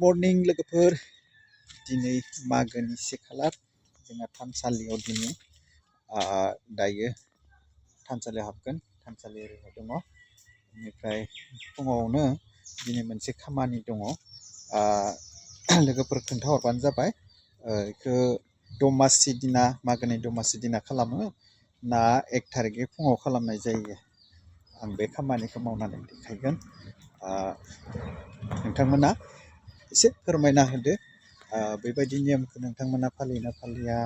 morning लोगोफोर दिनै मागोनि से खालार जोंहा थानसालियाव दिनै दायो थानसालियाव हाबगोन थानसालियाव दङ बेनिफ्राय फुङावनो दिनै मोनसे खामानि दङ लोगोफोर खोन्थाहरबानो जाबाय बेखौ दमासि दिना मागोनि दमासि दिना खालामो ना 1 थारिखै फुङाव खालामनाय जायो आं बे खामानिखौ मावनानै देखायगोन नोंथांमोना एसे फोरमायना होदो बेबायदि नियमखौ नोंथांमोना फालियोना फालिया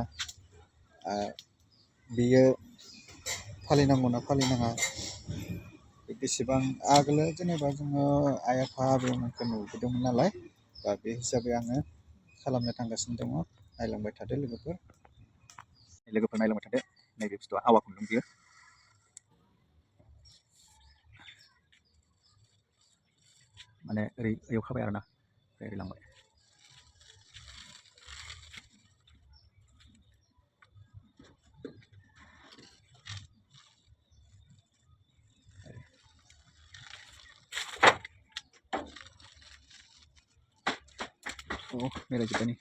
बेयो फालिनांगौना फालिनाङा बेसेबां आगोलो जेनेबा जोङो आइ आफा आबैमोनखौ नुबोदोंमोन नालाय दा बे हिसाबै आङो खालामनो थांगासिनो दङ नायलांबाय थादो लोगोफोर नायलांबाय थादो नैबे बुस्थुआ आवा खुन्दुं बियो माने ओरै एवखाबाय आरोना ओरै लांबाय बेरायजोब्बाय नै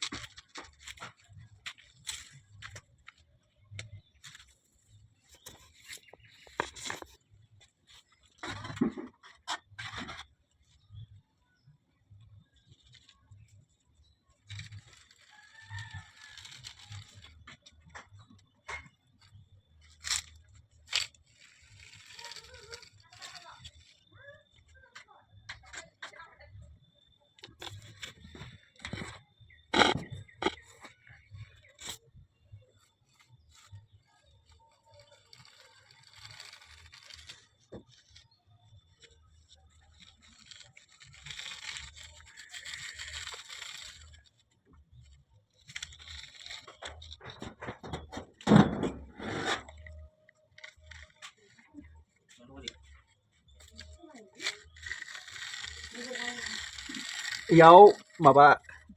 इयाव माबा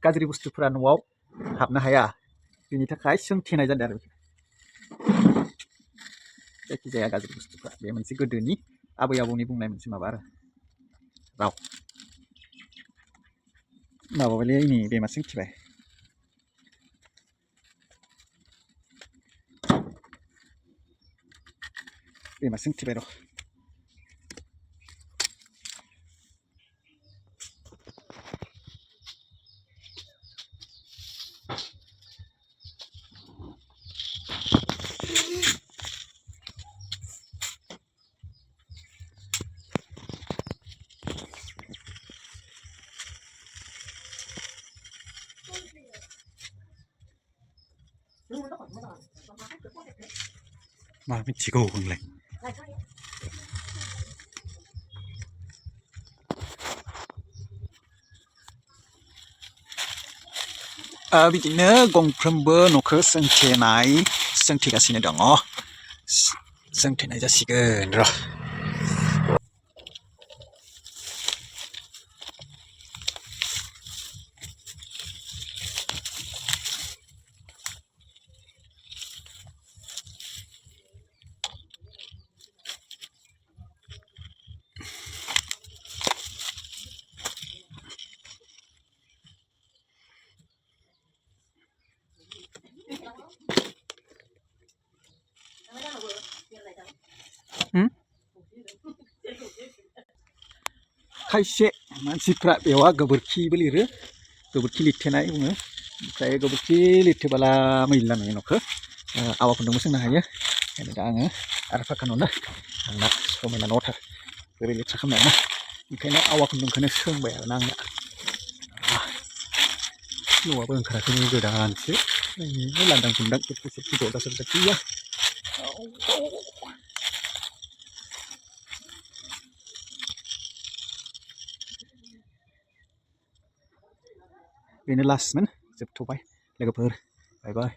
गाज्रि बुस्थुफोरा न'आव हाबनो हाया बेनि थाखाय सोंथेनाय जादों आरो जायखिजाया गाज्रि बुस्थुफोरा बे मोनसे गोदोनि आबै आबौनि बुंनाय मोनसे माबा आरो राव माबाबायलै नै बेमा सोंथिबाय बेमा सोंथिबाय र' मा मिथिगौ नोंलाय बिदिनो गंफ्रोमबो न'खौ सोंथेगासिनो दङ सोंथेनाय जासिगोन र' खायसे मानसिफ्रा बेयाव गोबोरखिबो लिरो गोबोरखि लिरथेनाय बुङो ओमफ्राय गोबोरखि लिरथेबोला मैला नुयो न'खौ आवा खुन्दुंबो सोंनो हायो दा आङो आरो फाखानावनो आंना समायना न'थार ओरै लेथ्रा खालामनाया ओंखायनो आवा खुन्दुंखौनो सोंबाय आरोना आंना न'आबो ओंखाराखै गोदानसो लांदां खुन्दां सेबथि ज'दा सोरदा गैया बेनो लास्टमोन जोबथ'बाय लोगोफोर बाय बाय